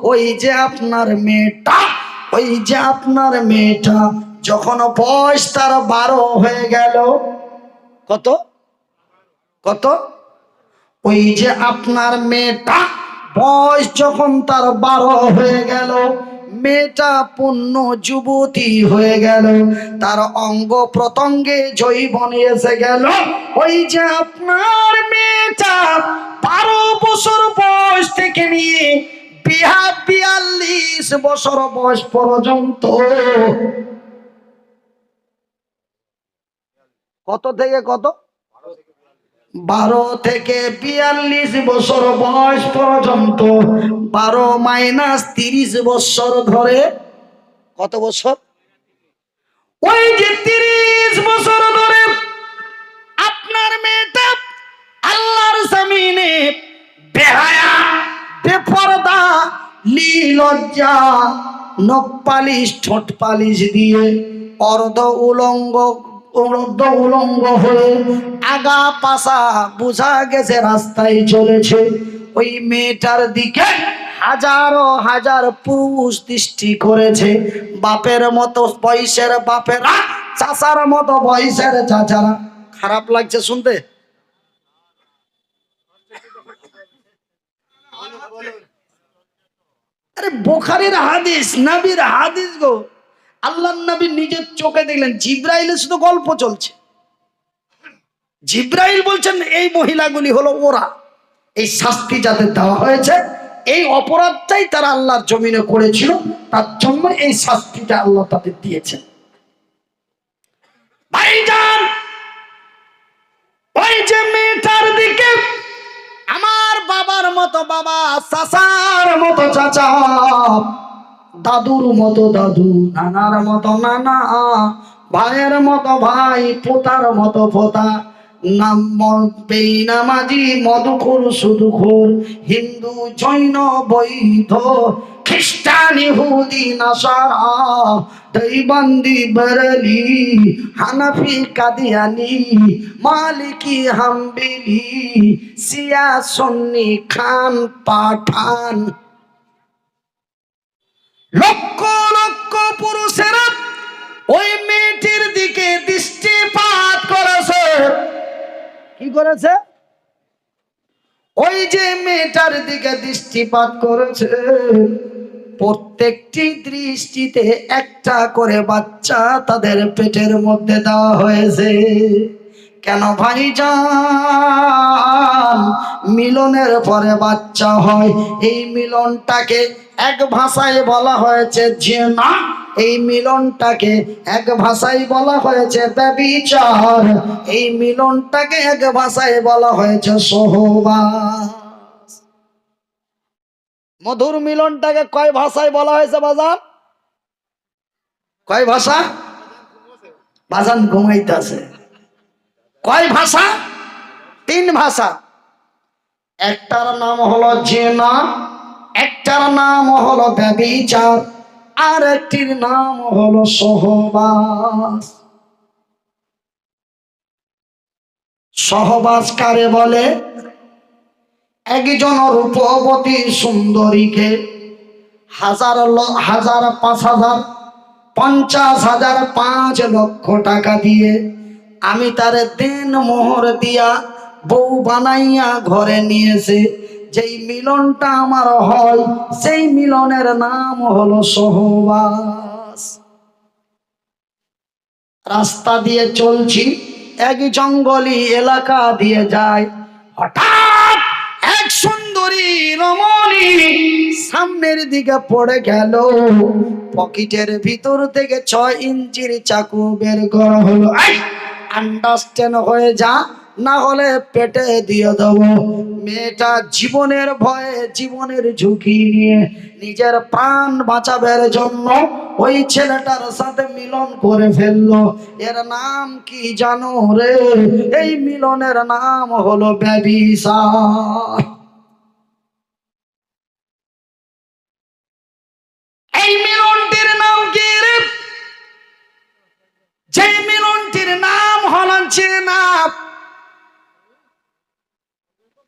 ওই যে আপনার মেয়েটা, ওই যে আপনার মেয়েটা যখন বয়স তার 12 হয়ে গেল। কত কত? ওই যে আপনার মেয়েটা বয়স যখন তার 12 হয়ে গেল, মেয়েটা পূর্ণ যুবতী হয়ে গেল, তার অঙ্গ প্রত্যঙ্গে যৌবন এসে গেল। ওই যে আপনার মেয়েটা 12 বছর বয়স থেকে নিয়ে 42 বছর বয়স পর্যন্ত, কত থেকে কত? 12 থেকে 42 বছর বয়স পর্যন্ত, 12 মাইনাস 30 বছর ধরে কত বছর? ওই যে 30 বছর ধরে আপনার মেয়েটা আল্লাহর জমিনে বেহায়া, বেপরদা, লীলজ্জা, নখ পালিশ, ঠোঁট পালিশ দিয়ে অর্ধ উলঙ্গ হয়ে আগা পাশা বোঝা গেছে রাস্তায় চলেছে। ওই মেয়েটার দিকে হাজারো হাজার পুরুষ দৃষ্টি করেছে। বাপের মতো বয়সের বাপেরা, চাচার মতো বয়সের চাচারা। খারাপ লাগছে শুনতে? আরে বুখারীর হাদিস, নবীর হাদিস গো। আল্লাহর নবী নিজের চোখে দেখলেন। জিব্রাইলের শুধু গল্প চলছে। জিব্রাইল বলছেন এই মহিলাগুলি হলো ওরা, এই শাস্তি যাদের দেওয়া হয়েছে, এই অপরাধটাই তারা আল্লাহর জমিনে করেছিল, তার জন্য এই শাস্তিটা আল্লাহ তাদের দিয়েছেন। ভাইজান, ওই যে মেয়েটার দিকে আমার বাবার মতো বাবা, চাচার মতো চাচা, দাদুর মতো দাদু, নানার মতো নানা, ভাইয়ের মতো ভাই, পোতার মতো পোতা, বেনামাজি, মদখোর, সুদখোর, হিন্দু, জৈন, বৈধ, খ্রিস্টান, ইহুদি, নাসারা, দেওবন্দি, বেরেলি, হানাফি, কাদিয়ানি, মালিকি, হাম্বলি, শিয়া, সুন্নি, খান, পাঠান, লক্ষ লক্ষ পুরুষেরা ওই মেয়েটির দিকে দৃষ্টিপাত করেছে। কি করেছে? ওই যে মেয়েটার দিকে দৃষ্টিপাত করেছে, প্রত্যেকটি দৃষ্টিতে একটা করে বাচ্চা তাদের পেটের মধ্যে দেওয়া হয়েছে। কেন ভাইজান? মিলনের পরে বাচ্চা হয়। এই মিলনটাকে এক ভাষায় বলা হয়েছে জিনা, এই মিলনটাকে এক ভাষায় বলা হয়েছে ব্যভিচার, এই মিলনটাকে এক ভাষায় বলা হয়েছে সহবাস। মধুর মিলনটাকে কয় ভাষায় বলা হয়েছে বাজান? কয় ভাষা? বাজান ঘুমাইতেছে। কয় ভাষা? 3 ভাষা। একটার নাম হলো জিনা, একটার নাম হলো ব্যভিচার, আর একটির নাম হলো সহবাস। সহবাস কারে বলে? একজন রূপবতী সুন্দরীকে 1000, 1000, 5000, 50,000, 5 লক্ষ টাকা দিয়ে আমি তারে দেন মোহর দিয়া বউ বানাইয়া ঘরে নিয়েছে। যেই মিলনটা আমার হয়, সেই মিলনের নাম হলো সহবাস। রাস্তা দিয়ে চলছি, এক জঙ্গলি এলাকা দিয়ে যায়, হঠাৎ এক সুন্দরী রমণী সামনের দিকে পড়ে গেল। পকেটের ভিতর থেকে 6 ইঞ্চির চাকু বের করা হলো। আন্ডারস্ট্যান্ড হয়ে যা, না হলে পেটে দিয়ে দেব। মেয়েটা জীবনের ভয়ে, জীবনের ঝুঁকি নিয়ে নিজের প্রাণ বাঁচাবার জন্য ওই ছেলেটার সাথে মিলন করে ফেললো। এর নাম কি জানো রে? এই মিলনের নাম হলো ব্যভিচার। এই মিলনটির নাম কি রে? যে মিলনটির নাম হলো জিনা।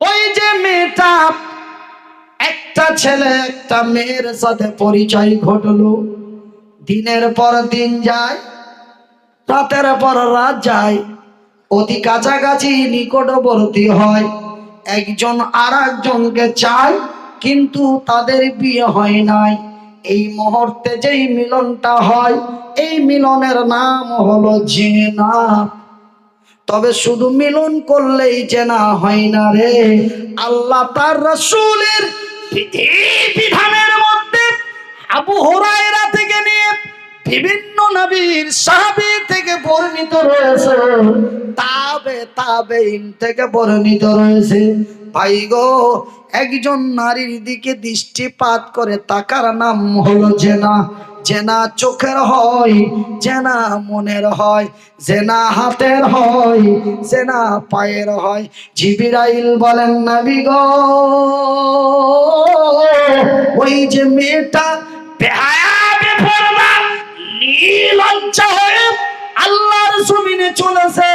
ওই যে মেয়েটা একটা ছেলে একটা মেয়ের সাথে পরিচয় ঘটলো। দিনের পর দিন যায়, রাতের পর রাত যায়, অতি কাছাকাছি নিকটবর্তী হয়, একজন আর একজনকে চায়, কিন্তু তাদের বিয়ে হয় নাই। এই মুহূর্তে যেই মিলনটা হয়, এই মিলনের নাম হলো জিনা। তবে শুধু মিলন করলেই জেনা হয় না রে। আল্লাহ তার রাসূলের বিধানের মধ্যে আবু হুরায়রা থেকে নিয়ে বিভিন্ন নবীর সাহাবী থেকে বর্ণিত রয়েছে, তাবেঈন থেকে বর্ণিত রয়েছে। ভাই গো, একজন নারীর দিকে দৃষ্টিপাত করে তাকার নাম হলো জেনা। জেনা চোখের হয়, জেনা মনের হয়, জেনা হাতের হয়, জেনা পায়ের হয়। জিবরাইল বলেন, নবী গো, ওই যে মেয়েটা বেহায়া বেপরোয়া নির্লজ্জা হয়ে আল্লাহর জমিনে চলেছে,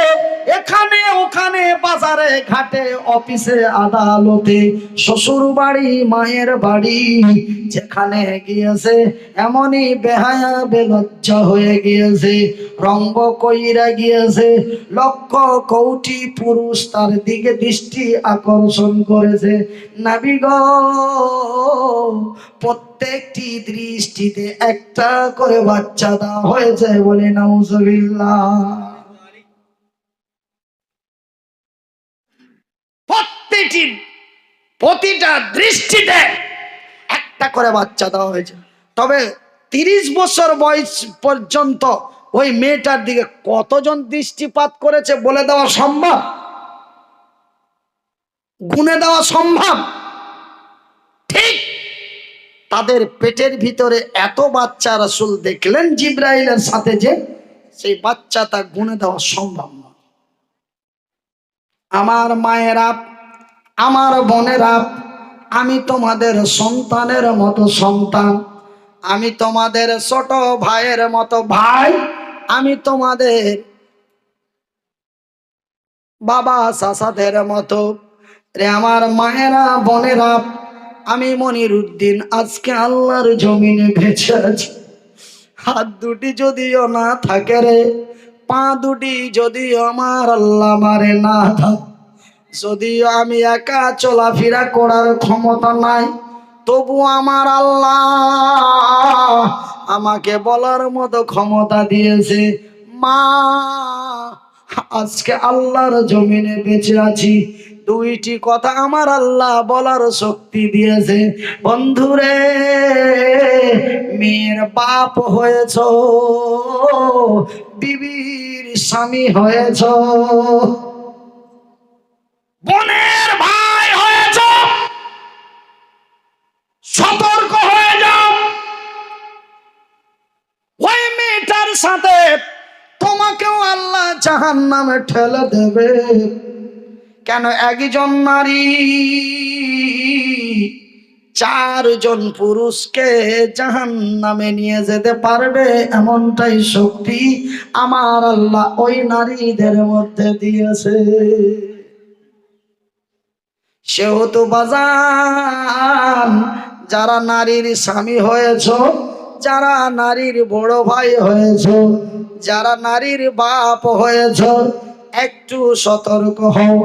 এখানে ওখানে বাজারে ঘাটে অফিসে আদালতে শ্বশুর বাড়ি মায়ের বাড়ি যেখানে গিয়েছে এমনই বেহায়া বেলজ্জা হয়ে গিয়েছে, রঙ্গ কইরা গিয়েছে। লক্ষ কোটি পুরুষ তার দিকে দৃষ্টি আকর্ষণ করেছে। নবী গো, প্রত্যেকটি দৃষ্টিতে একটা করে বাচ্চা দেওয়া হয়েছে, বলে নাউজুবিল্লাহ। প্রতিটা দৃষ্টিতে একটা করে বাচ্চা দেওয়া হয়েছে। তবে 30 বছর বয়স পর্যন্ত ওই মেয়েটার দিকে কতজন দৃষ্টিপাত করেছে বলে দেওয়া সম্ভব? গুণে দেওয়া সম্ভব? ঠিক তাদের পেটের ভিতরে এত বাচ্চা রাসূল দেখলেন জিবরাইলের সাথে, যে সেই বাচ্চা তা গুণে দেওয়া সম্ভব না। আমার মায়েরা, আমার বোনেরা, আমি তোমাদের সন্তানের মতো সন্তান, আমি তোমাদের ছোট ভাইয়ের মতো ভাই, আমি তোমাদের বাবা চাচাদের মতো। রে আমার মায়েরা বোনেরা, আমি মনিরউদ্দিন আজকে আল্লাহর জমিনে বেঁচে আছি। হাত দুটি যদিও না থাকে রে, পা দুটি যদিও আমার আল্লাহ মারে না থাকে, যদিও আমি একা চলাফেরা করার ক্ষমতা নাই, তবু আমার আল্লাহ আমাকে বলার মতো ক্ষমতা দিয়েছে। মা, আজকে আল্লাহর জমিনে বেঁচে আছি, দুইটি কথা আমার আল্লাহ বলার শক্তি দিয়েছে। বন্ধুরে, মেয়ের বাপ হয়েছ, বিবির স্বামী হয়েছ, বোনের ভাই হয়েছ, সতর্ক হয়ে যাও। ওই মেয়েটার সাথে তোমাকেও আল্লাহ জাহান্নামে ঠেলে দেবে। কেন? একজন নারী 4 জন পুরুষকে জাহান্নামে নিয়ে যেতে পারবে, এমনটাই শক্তি আমার আল্লাহ ওই নারীদের মধ্যে দিয়েছে। সেহেতু বাজান, যারা নারীর স্বামী হয়েছ, যারা নারীর বড় ভাই হয়েছ, যারা নারীর বাপ হয়েছ, একটু সতর্ক হও।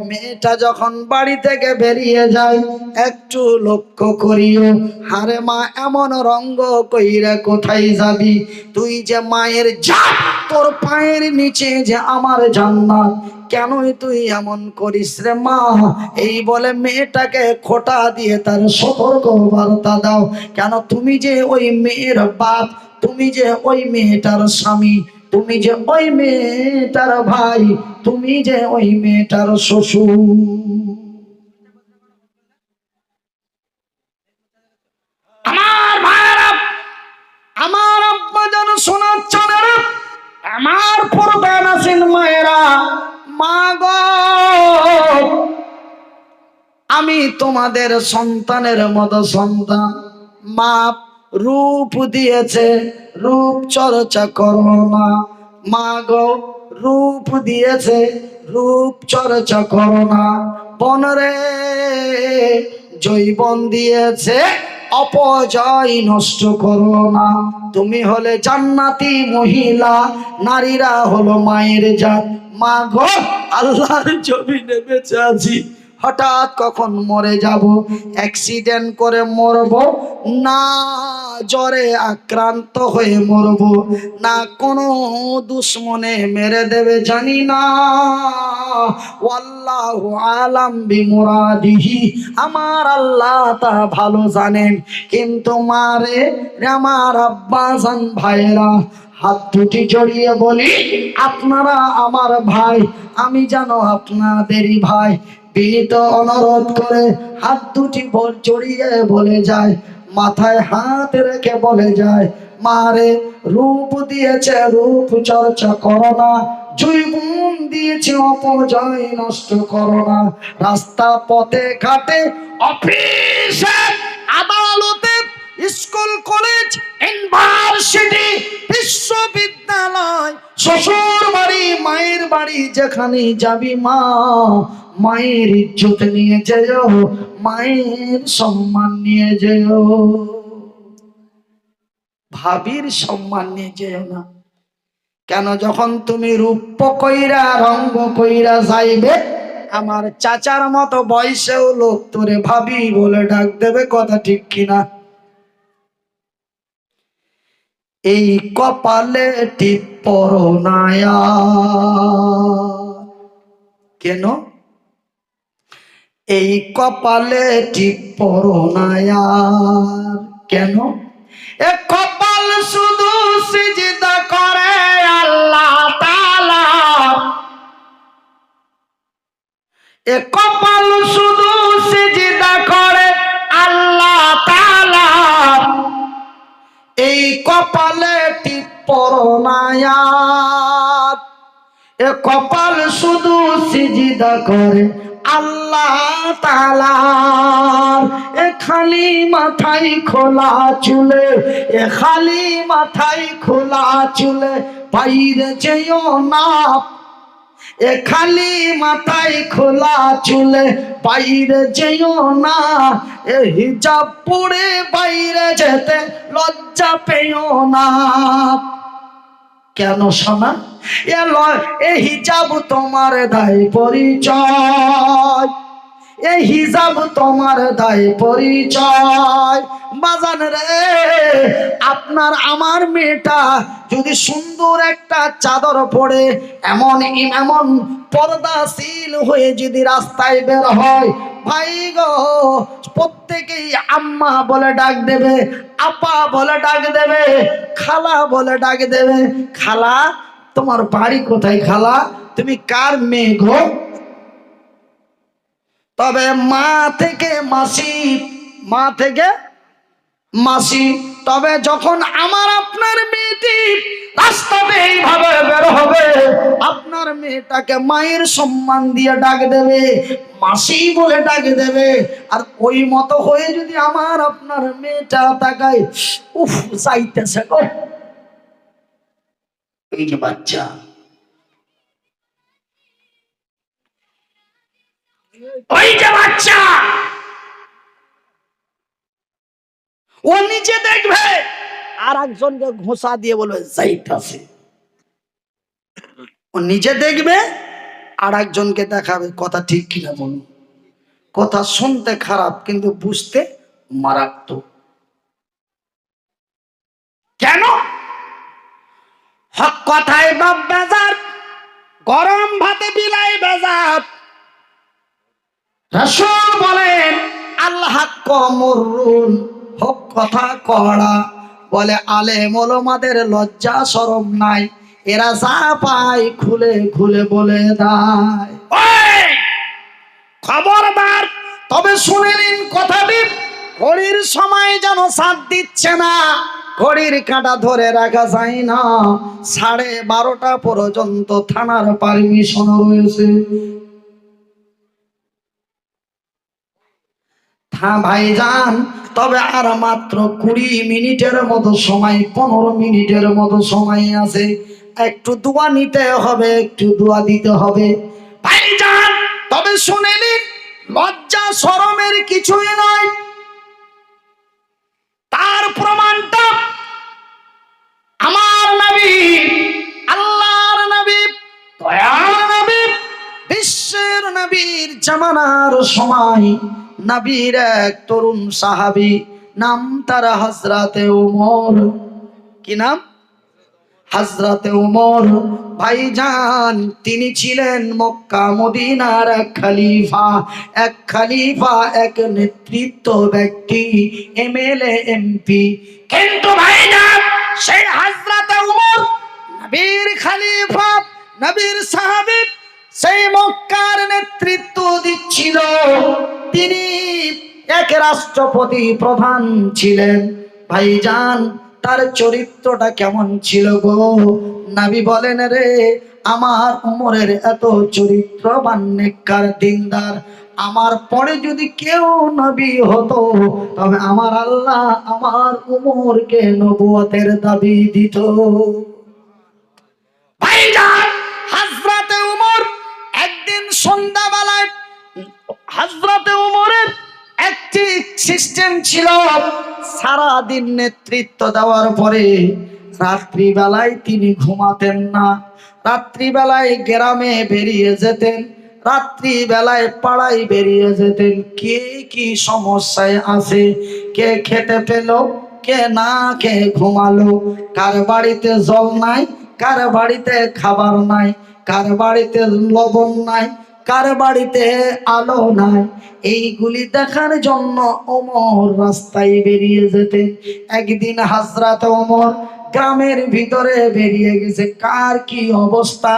মেয়েটা যখন বাড়ি থেকে বেরিয়ে যায় একটু লক্ষ্য করিও। হারে মা, এমন রঙ্গ কইরা কোথায় যাবি? তুই যে মায়ের জাত, তোর পায়ের নিচে যে আমার জান্নাত, কেনই তুই এমন করিস রে মা? এই বলে মেয়েটাকে খোঁটা দিয়ে তার সতর্ক বার্তা দাও। কেন? তুমি যে ওই মেয়ের বাপ, তুমি যে ওই মেয়েটার স্বামী, তুমি যে ওই মেয়েটার ভাই, তুমি যে ওই মেয়েটার শ্বশুর। আমার ভাইরা, আমার আব্বা যেন শোনার চানেরা, আমার পরদান আছেন মায়েরা, মা গো, আমি তোমাদের সন্তানের মতো সন্তান। মা রূপ দিয়েছে, রূপ চর্চা করো না। মা গো, রূপ দিয়েছে, রূপ চর্চা করো না। বনরে, জৈবন দিয়েছে, অপচয় নষ্ট করো না। তুমি হলে জান্নাতি মহিলা, নারীরা হলো মায়ের জাত। মা গো, আল্লাহর জমিনে বেঁচে আছি, হঠাৎ কখন মরে যাব, অ্যাক্সিডেন্ট করে মরব, না জ্বরে আক্রান্ত হয়ে মরব, না কোনো দুশ্মনে মেরে দেবে জানি না। ওয়াল্লাহু আলাম বিমুরাদিহি, আমার আল্লাহ তা ভালো জানেন। কিন্তু মারে, আমার আব্বাজান ভাইরা, হাত দুটি জড়িয়ে বলি, আপনারা আমার ভাই, আমি যেন আপনাদেরই ভাই। বিনীত অনুরোধ করে হাত দুটি জড়িয়ে বলে যায়, মাথায় হাত রেখে বলে যায়, মারে, রূপ দিয়েছে রূপ চর্চা করো না, জৈবন দিয়েছে অপচয় নষ্ট করো না। রাস্তা পথে ঘাটে, অফিসে, আদালতে, স্কুল কলেজ, ইউনিভার্সিটি, বিশ্ববিদ্যালয়, শ্বশুর বাড়ি, মায়ের বাড়ি, যেখানে যাবি মা, মায়ের ইজ্জত নিয়ে যেও, মায়ের সম্মান নিয়ে যেও, ভাবির সম্মান নিয়ে যেও না। কেন? যখন তুমি রূপ কইরা রঙ্গ কইরা যাইবে, আমার চাচার মতো বয়সেও লোক তোরে ভাবি বলে ডাক দেবে, কথা ঠিক কিনা? এই কপালে টিপ পরো না কেন? এই কপালে টিপ পরো না কেন? এ কপাল শুধু সিজদা করে আল্লাহ তাআলা, এ কপাল শুধু সিজদা করে আল্লাহ তাআলা, এই কপালে টিপ পরো না, এ কপাল শুধু সিজদা করে আল্লাহ তাআলা। এ খালি মাথায় খোলা চুলে, এ খালি মাথায় খোলা চুলে বাইরে যেও না, এ খালি মাথায় খোলা চুলে বাইরে যেও না, এ হিজাব পরে বাইরে যেতে লজ্জা পেও না। কেন শোনা? এ হিজাব তোমার দায় পরিচয়, এ হিজাব তোমার দায় পরিচয়। বাজান রে, আপনার আমার মেয়েটা যদি সুন্দর একটা চাদর পরে এমন এমন পর্দাশীল হয়ে যদি রাস্তায় বের হয়, ভাই গো, প্রত্যেকেই আম্মা বলে ডাক দেবে, আপা বলে ডাক দেবে, খালা বলে ডাক দেবে। খালা, তোমার বাড়ি কোথায়? খালা, তুমি কার মেয়ে গো? তবে মা থেকে মাসি, মা থেকে মাসি। তবে যখন আমার আপনার মেয়েটি রাস্তাতে এইভাবে বের হবে, আপনার মেয়েটাকে মায়ের সম্মান দিয়ে ডাক দেবে, মাসি বলে ডাক দেবে। আর ওই মতো হয়ে যদি আমার আপনার মেয়েটা তাকায়, উফ, চাইতেছে গো, এই যে বাচ্চা, ওই যে বাচ্চা, ও নিচে দেখবে আর একজনকে ঘোষা দিয়ে বলবে যাইতাছে। ও নিজে দেখবে আর একজনকে দেখাবে। কথা ঠিক কিনা বলুন? কথা শুনতে খারাপ কিন্তু বুঝতে মারাত্মক। কেন? হক কথায় বাপ বেজার, গরম ভাতে বিলাই বেজার। রাসূল বলেন, আল্লাহ কমরুন, হক কথা কড়া। বলে আলেম ওলামাদের লজ্জা শরম নাই, এরা যা পায় খুলে খুলে বলে দেয়। ওই খবরদার! তবে শুনে নিন কথাটি, ঘড়ির সময় যেন সাথ দিচ্ছে না, ঘড়ির কাঁটা ধরে রাখা যায় না। 12:30 পর্যন্ত থানার পারমিশন রয়েছে। হ্যাঁ ভাইজান, তবে আর মাত্র 20 মিনিটের মতো সময়, 15 মিনিটের মতো সময় আছে। একটু দোয়া নিতে হবে, একটু দোয়া দিতে হবে ভাইজান। তবে শুনে নিন, লজ্জা শরমের কিছুই নয়। তার প্রমাণটা আমার নবী, আল্লাহর নবী, দয়ার নবী, বিশ্বের নবীর জামানার সময় নবীর এক তরুণ সাহাবী, নাম তার হযরতে ওমর। কি নাম? হযরতে ওমর ভাইজান। তিনি ছিলেন মক্কা মদিনার এক খলিফা, এক নেতৃত্ব ব্যক্তি, এমএলএ, এমপি। কিন্তু ভাইজান সেই হযরতে ওমর নবীর খলিফা, নবীর সাহাবী, সেই মক্কার নেতৃত্ব দিচ্ছিল। তিনি এক রাষ্ট্রপতি প্রধান ছিলেন। ভাইজান তার চরিত্রটা কেমন ছিল গো? নবী বলেন, রে আমার উমরের এত চরিত্রবান, নেককার, দিনদার, আমার পরে যদি কেউ নবী হতো তবে আমার আল্লাহ আমার উমরকে নবুয়তের দাবি দিত। ভাইজান হযরতে উমর একদিন সন্ধ্যাবেলায়, হযরতে উমরের একটি সিস্টেম ছিল, সারা দিন নেতৃত্ব দেওয়ার পরে রাত্রিবেলায় তিনি ঘুমাতেন না। রাত্রিবেলায় গ্রামে বেরিয়ে যেতেন, রাত্রিবেলায় পাড়ায় বেরিয়ে যেতেন। কে কি সমস্যায় আছে, কে খেতে পেল, কে না খেয়ে ঘুমালো, কার বাড়িতে জল নাই, কার বাড়িতে খাবার নাই, কার বাড়িতে লবণ নাই, কার বাড়িতে আলো নাই, এইগুলি দেখার জন্য ওমর রাস্তায় বেরিয়ে যেতেন। একদিন হযরত ওমর গ্রামের ভিতরে বেরিয়ে গেছে। কার কি অবস্থা?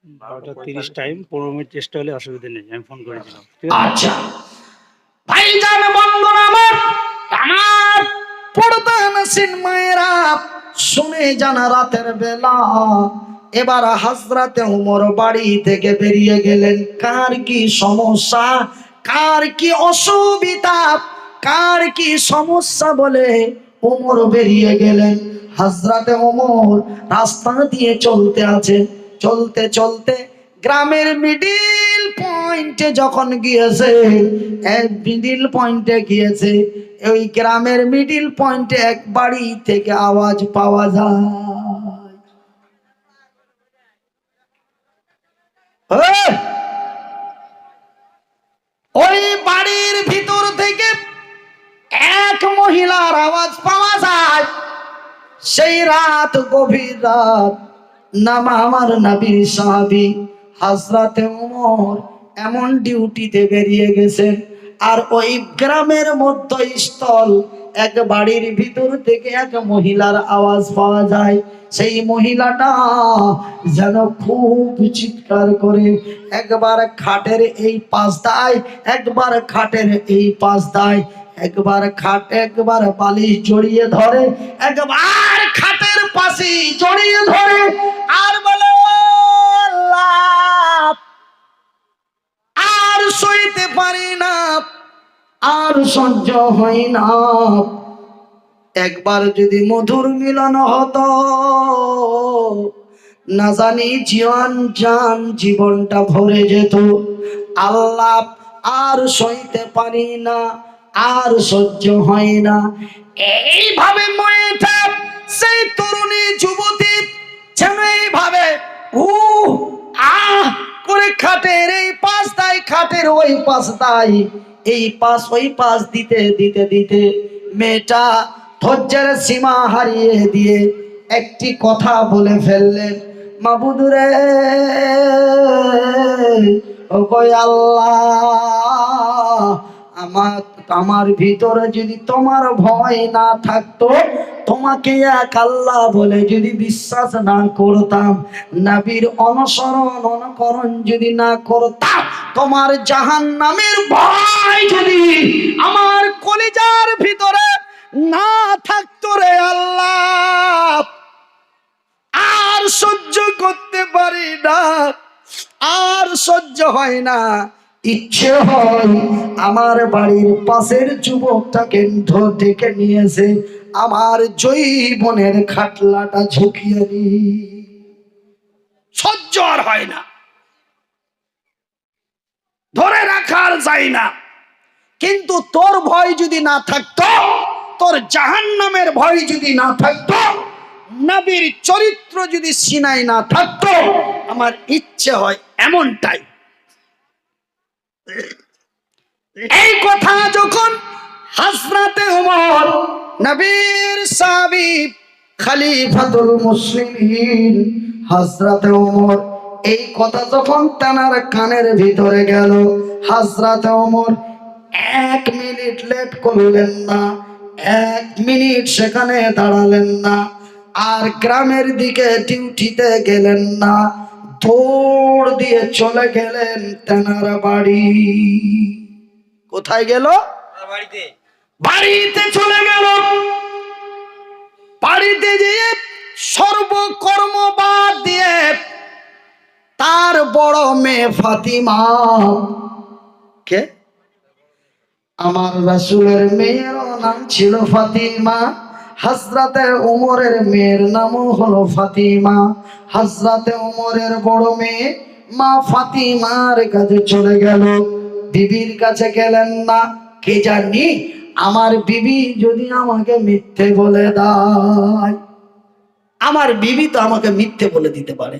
12:30 টাইম, 15 মিনিট চেষ্টা হলে অসুবিধা নেই, আমি ফোন করেছিলাম। আচ্ছা ভাইজান, বন্ধুরা আমার পর্দা নসীন মায়েরা শুনে জানা, রাতের বেলা এবার হযরতে ওমর বাড়ি থেকে বেরিয়ে গেলেন। কার কি সমস্যা, কার কি অসুবিধা, কার কি সমস্যা বলে ওমর বেরিয়ে গেলেন। হযরতে ওমর রাস্তা দিয়ে চলতে আছেন, চলতে চলতে গ্রামের মিডিল পয়েন্টে যখন গিয়েছে, মিডিল পয়েন্টে গিয়েছে, ওই গ্রামের মিডিল পয়েন্টে এক বাড়ি থেকে আওয়াজ পাওয়া যায়। ওই বাড়ির ভিতর থেকে এক মহিলার আওয়াজ পাওয়া যায়। সেই রাত, গভীর রাত, নাম আমার নবীর সাহাবী হযরতে ওমর এমন ডিউটিতে বেরিয়ে গেছেন। আর ওই গ্রামের মধ্যস্থল এক বাড়ির ভিতর থেকে এক মহিলার আওয়াজ পাওয়া যায়। সেই মহিলাটা যেন খুব চিৎকার করে, একবার খাটের এই পাশ দায়, একবার খাটের এই পাশ দায়, একবার খাট, একবার বালিশ জড়িয়ে ধরে, একবার খাটের পাশে জড়িয়ে ধরে, আর বলে, আল্লাহ আর সইতে পারি না, আর সহ্য হয় না, একবার যদি মধুর মিলন হতো, না জানি জীবনটা ভরে যেত। আল্লাহ আর সইতে পারি না, আর সহ্য হয় না। এইভাবে মেয়েটা, সেই তরুণী যুবতী যেন এইভাবে করে খাটের এই পাশ দায়, খাটের ওই পাশ দায়, এই পাশ ওই পাশ দিতে দিতে দিতে মেয়েটা ধৈর্যের সীমা হারিয়ে দিয়ে একটি কথা বলে ফেললেন, মাবুদ রে, ও গো আল্লাহ, আমার ভিতরে যদি তোমার ভয় না থাকতো, তোমাকে এক আল্লাহ বলে যদি বিশ্বাস না করতাম, নবীর অনুকরণ যদি না করতাম, তোমার জাহান্নামের ভয় যদি আমার কলিজার ভিতরে না থাকতো রে আল্লাহ, আর সহ্য করতে পারি না, আর সহ্য হয় না, ইচ্ছে হয় আমার বাড়ির পাশের যুবকটাকে ডেকে নিয়েছে, আমার জৈবনের খাটলাটা ঝুঁকিয়ে নি, সহ্য আর হয় না। ধরে রাখার যায় না। কিন্তু তোর ভয় যদি না থাকতো, তোর জাহান্নামের ভয় যদি না থাকতো, নবীর চরিত্র যদি সিনায় না থাকতো, আমার ইচ্ছে হয় এমনটাই। এই কথা যখন হযরতে ওমর, নবীর সাহাবী, খলিফাতুল মুসলিমিন হযরতে ওমর, এই কথা যখন তানার কানের ভিতরে গেল, হযরতে ওমর 1 মিনিট লেট করলেন না, 1 মিনিট সেখানে দাঁড়ালেন না, আর গ্রামের দিকে ডিউটিতে গেলেন না, দৌড় দিয়ে চলে গেলেন তেনার বাড়ি। কোথায় গেল? বাড়িতে চলে গেল। বাড়িতে গিয়ে সর্বকর্ম বাদ দিয়ে তার বড় মেয়ে ফাতিমা, কে? আমার রাসূলের মেয়ের নাম ছিল ফাতিমা, হযরতে ওমরের মেয়ের নামও হলো ফাতিমা। হযরতে ওমরের বড় মেয়ে মা ফাতিমার কাছে চলে গেল। বিবির কাছে গেলেন না, কে জানি আমার বিবি যদি আমাকে মিথ্যে বলে দেয়। আমার বিবি তো আমাকে মিথ্যে বলে দিতে পারে।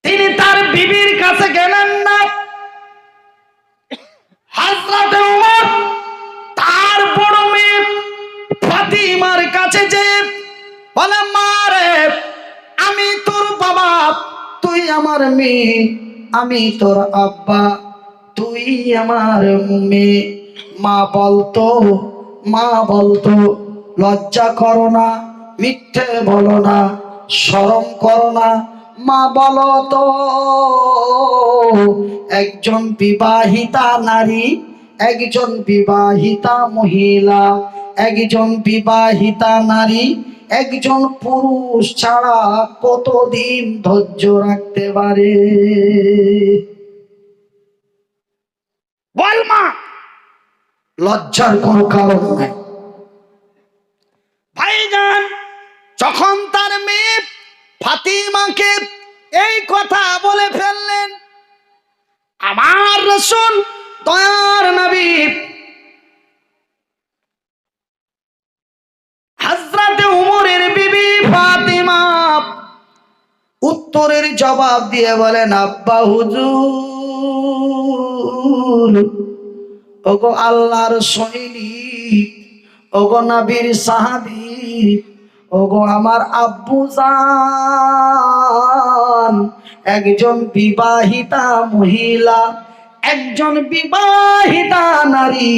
তিনি তার বিবির কাছে গেলেন না। হযরতে ওমর তার বড় মেয়ে ফাতিমার কাছে যে বলে, মা রে, আমি তোর বাবা, তুই আমার মেয়ে, আমি তোর আব্বা, তুই আমার মেয়ে। মা বলতো লজ্জা করো না, মিথ্যে বলো না, শরম করো না। মা বলো তো, একজন বিবাহিতা নারী, একজন বিবাহিতা মহিলা, একজন বিবাহিতা নারী একজন পুরুষ ছাড়া কতদিন ধৈর্য রাখতে পারে? বল মা, লজ্জার কোনো কারণ নাই। ভাইজান, যখন তার মেয়ে ফাতিমাকে এই কথা বলে ফেললেন, আমার রাসূল দয়ার নবী হযরতে ওমরের বিবি ফাতিমা উত্তরের জবাব দিয়ে বলেন, আব্বা হুজুর, ওগো আল্লাহর সৈনিক, ওগো নবীর সাহাবী, ওগো আমার আব্বু জান, একজন বিবাহিতা মহিলা, একজন বিবাহিতা নারী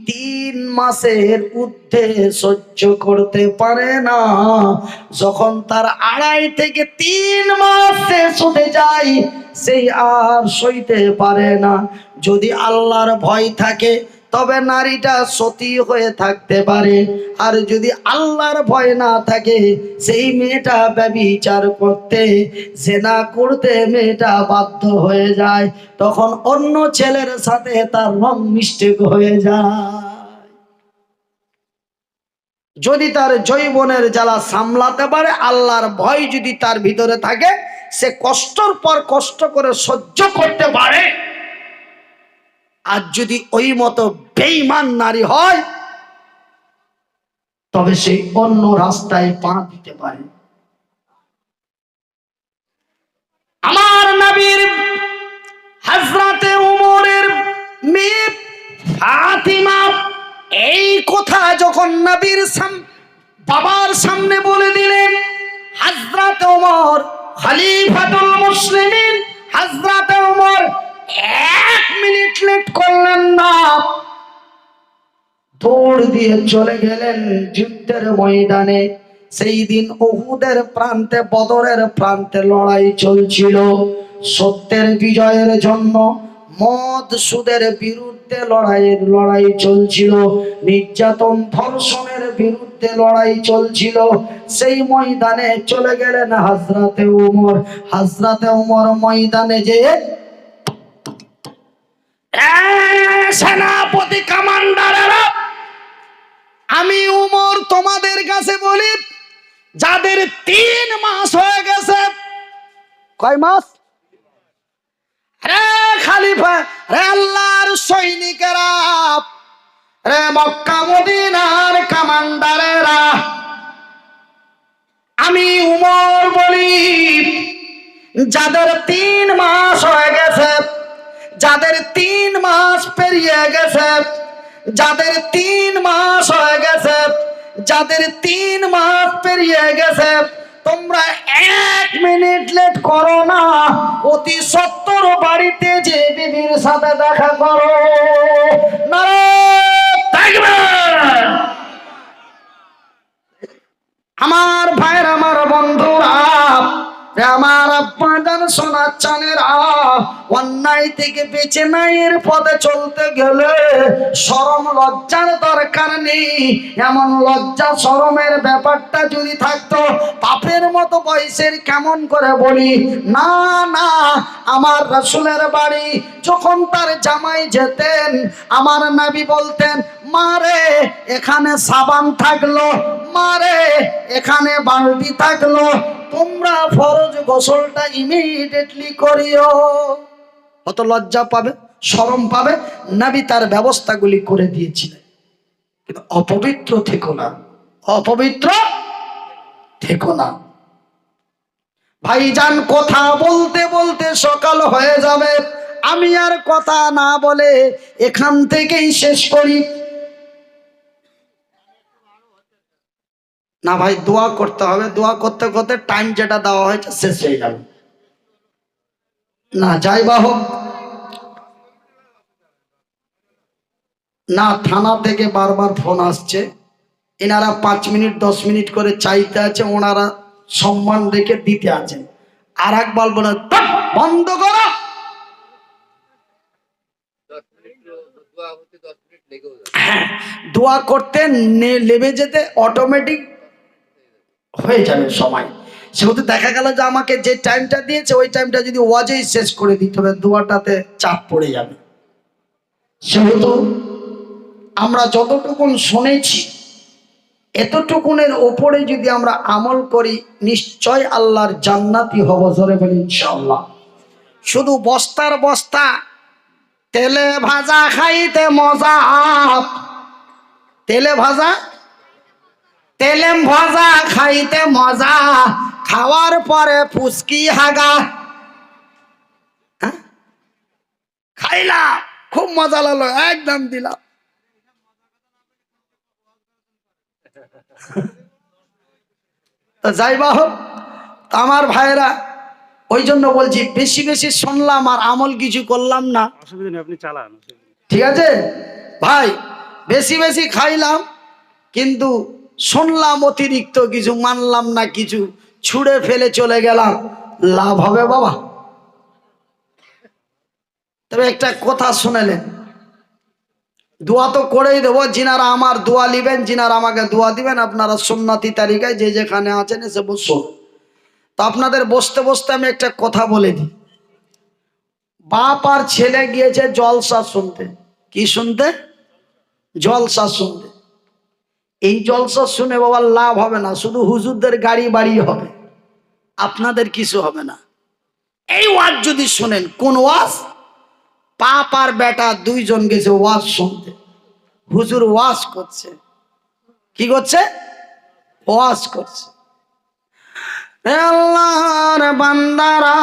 3 মাসের ঊর্ধ্বে সহ্য করতে পারে না। যখন তার 2.5 থেকে 3 মাস শেষ হতে যায়, সেই আর সইতে পারে না। যদি আল্লাহর ভয় থাকে তবে নারীটা সতী হয়ে থাকতে পারে, আর যদি আল্লাহর ভয় না থাকে, সেই মেয়েটা ব্যভিচার করতে, জিনা করতে মেয়েটা বাধ্য হয়ে যায়। তখন অন্য ছেলের সাথে তার রং মিস্টেক হয়ে যায়। যদি তার যৌবনের জ্বালা সামলাতে পারে, আল্লাহর ভয় যদি তার ভিতরে থাকে, সে কষ্টর পর কষ্ট করে সহ্য করতে পারে। আর যদি ওই মতো বেঈমান নারী হয়, তবে সে অন্য রাস্তায় পা দিতে পারে। আমার নবীর হযরতে ওমরের মেয়ে ফাতিমা এই কথা যখন নবীর বাবার সামনে বলে দিলেন, হযরতে ওমর খলিফাতুল মুসলিমিন, হযরতে ওমর 1 মিনিট লেট করলেন না, দৌড় দিয়ে চলে গেলেন যুদ্ধের ময়দানে। সেই দিন উহুদের প্রান্তে, বদরের প্রান্তে লড়াই চলছিল। সত্যের বিজয়ের জন্য মদ সুদের বিরুদ্ধে লড়াই চলছিল, নির্যাতন ধর্ষণের বিরুদ্ধে লড়াই চলছিল। সেই ময়দানে চলে গেলেন হযরতে ওমর। হযরতে ওমর ময়দানে যেয়ে, সেনাপতি কমান্ডারেরা, আমি ওমর তোমাদের কাছে বলি, যাদের 3 মাস হয়ে গেছে, কয় মাস? রে খালিফা, রে আল্লাহর সৈনিকেরা, রে মক্কা মদিনার কমান্ডারেরা, আমি উমর বলি, যাদের 3 মাস হয়ে গেছে, যাদের 3 মাস পেরিয়ে গেছে, যাদের 3 মাস হয়ে গেছে, যাদের 3 মাস পেরিয়ে গেছে, তোমরা 1 মিনিট লেট করো না, অতি সত্তর বাড়িতে যে বিবির সাথে দেখা করো। নারে তাকবীর! আমার ভাইয়ের, আমার বন্ধুরা, আমার আব্বাজান সোনার চানেরা, অন্যায় থেকে বেঁচে ন্যায়ের পথে চলতে গেলে শরম লজ্জার দরকার নেই। এমন লজ্জা শরমের ব্যাপারটা যদি থাকতো, পাপের মতো বয়সের কেমন করে বলি না না। আমার রাসূলের বাড়ি যখন তার জামাই যেতেন, আমার নবী বলতেন, মারে এখানে সাবান থাকলো, মারে এখানে বালতি থাকলো, তোমরা ফরজ গোসলটা ইমিডিয়েটলি করিও। কত লজ্জা পাবে, শরম পাবে। নবী তার ব্যবস্থাগুলি করে দিয়েছিলেন। কিন্তু অপবিত্র থেকো না, অপবিত্র থেকো না। ভাইজান, কথা বলতে বলতে সকাল হয়ে যাবে, আমি আর কথা না বলে এখান থেকেই শেষ করি। না ভাই, দোয়া করতে হবে, দোয়া করতে করতে টাইম যেটা দেওয়া হয়েছে শেষ হয়ে যাবে। না যাই বা হোক, না থানা থেকে বারবার ফোন আসছে, এনারা 5 মিনিট 10 মিনিট করে চাইতে আছে, ওনারা সম্মান রেখে দিতে আছেন। আর এক বলবো না, বন্ধ করো। হ্যাঁ, দোয়া করতে লেবে যেতে অটোমেটিক হয়ে যাবে সময়। সেহেতু দেখা গেল যে আমাকে যে টাইমটা দিয়েছে ওই টাইমটা যদি ওয়াজেই শেষ করে দিতে হবে, দোয়াটাতে চাপ পড়ে যাবে। সেহেতু আমরা যতটুকুন শুনেছি, এতটুকুনের ওপরে যদি আমরা আমল করি, নিশ্চয় আল্লাহর জান্নাতি হব। জোরে বলি ইনশাআল্লাহ। শুধু বস্তার বস্তা তেলে ভাজা খাইতে মজা, তেলে ভাজা, তেলেম ভাজা খাইতে মজা, খাওয়ার পরে পুচকি হাগা। খাইলাম, খুব মজা লাগলো, একদম দিলাম। তো যাই বা হোক, আমার ভাইরা, ওই জন্য বলছি, বেশি বেশি শুনলাম আর আমল কিছু করলাম না, অসুবিধা নেই, আপনি চালান। ঠিক আছে ভাই? বেশি বেশি খাইলাম কিন্তু শুনলাম অতিরিক্ত কিছু, মানলাম না কিছু, ছুঁড়ে ফেলে চলে গেলাম, লাভ হবে বাবা? তবে একটা কথা শুনেলেন, দোয়া তো করেই দেবো। যিনারা আমার দোয়া নিবেন, যিনারা আমাকে দোয়া দিবেন, আপনারা সুন্নতি তালিকায় যে যেখানে আছেন এসে বসুন। তো আপনাদের বসতে বসতে আমি একটা কথা বলে দিই। বাপ আর ছেলে গিয়েছে জলসা শুনতে। কি শুনতে? জলসা শুনতে। এই জলসা শুনে বাবা লাভ হবে না, শুধু হুজুরদের গাড়ি বাড়ি হবে, আপনাদের কিছু হবে না। এই ওয়াজ যদি শুনেন, কোন ওয়াজ? বাপ আর বেটা দুইজন গেছে ওয়াজ শুনতে, হুজুর ওয়াজ করছে। কি করছে? ওয়াজ করছে। আল্লাহর বান্দারা,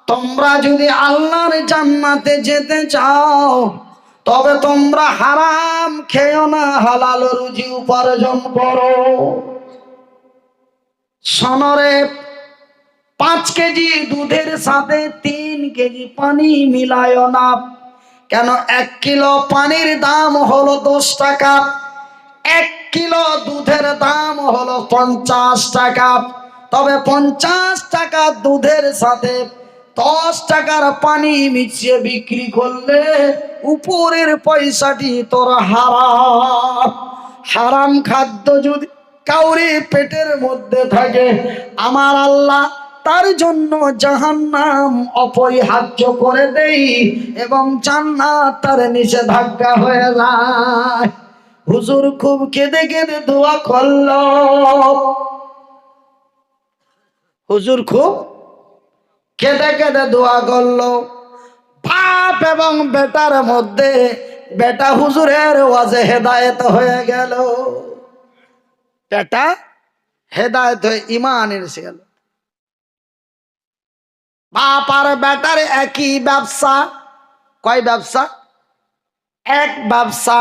তোমরা যদি আল্লাহর জান্নাতে যেতে চাও, তবে তোমরা হারাম খেও না, হালাল রুজি উপার্জন করো। সনরে 5 কেজি দুধের সাথে 3 কেজি পানি মিলায় না। কেন? 1 কিলো পানির দাম হলো 10 টাকা, 1 কিলো দুধের দাম হলো 50 টাকা। তবে 50 টাকা দুধের সাথে 10 টাকার পানি মিশিয়ে বিক্রি করলে উপরের পয়সাটি তোর হারাম। হারাম খাদ্য যদি কাউরি পেটের মধ্যে থাকে, আমার আল্লাহ তার জন্য জাহান্নাম অপরিহার্য করে দেই এবং জান্নাত তার নিষেধাজ্ঞা হয়ে যায়। হুজুর খুব কেঁদে কেঁদে দোয়া করলো, হুজুর খুব কেঁদে কেঁদে দোয়া করলো। বাপ এবং বেটার মধ্যে বেটা হুজুরের ওয়াজে হেদায়েত হয়ে গেল। বেটা হেদায়েত হয়ে ঈমান এসে গেল। বাপ আর বেটার একই ব্যবসা। কয় ব্যবসা? এক ব্যবসা।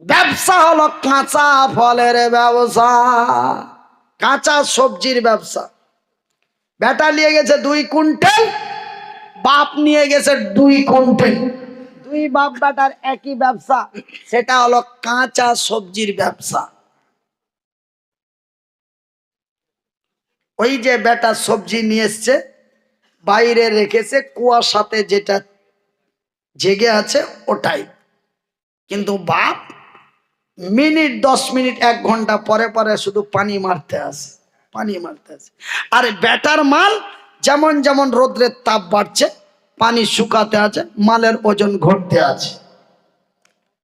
ব্যবসা হলো কাঁচা ফলের ব্যবসা, কাঁচা সবজির ব্যবসা। বেটা নিয়ে গেছে 2 কুইন্টাল, বাপ নিয়ে গেছে 2 কুইন্টাল। 2 বাপ বেটার একই ব্যবসা, সেটা হলো কাঁচা সবজির ব্যবসা। ওই যে বেটা সবজি নিয়ে এসছে, বাইরে রেখেছে, কুয়াশাতে যেটা জেগে আছে ওটাই। কিন্তু বাপ মিনিট 10 মিনিট 1 ঘন্টা পরে পরে শুধু পানি মারতে আসে, পানি মারতে আসে। আর বেটার মাল যেমন যেমন রোদ্রের তাপ বাড়ছে, পানি শুকাতে আছে, মালের ওজন ঘটতে আছে।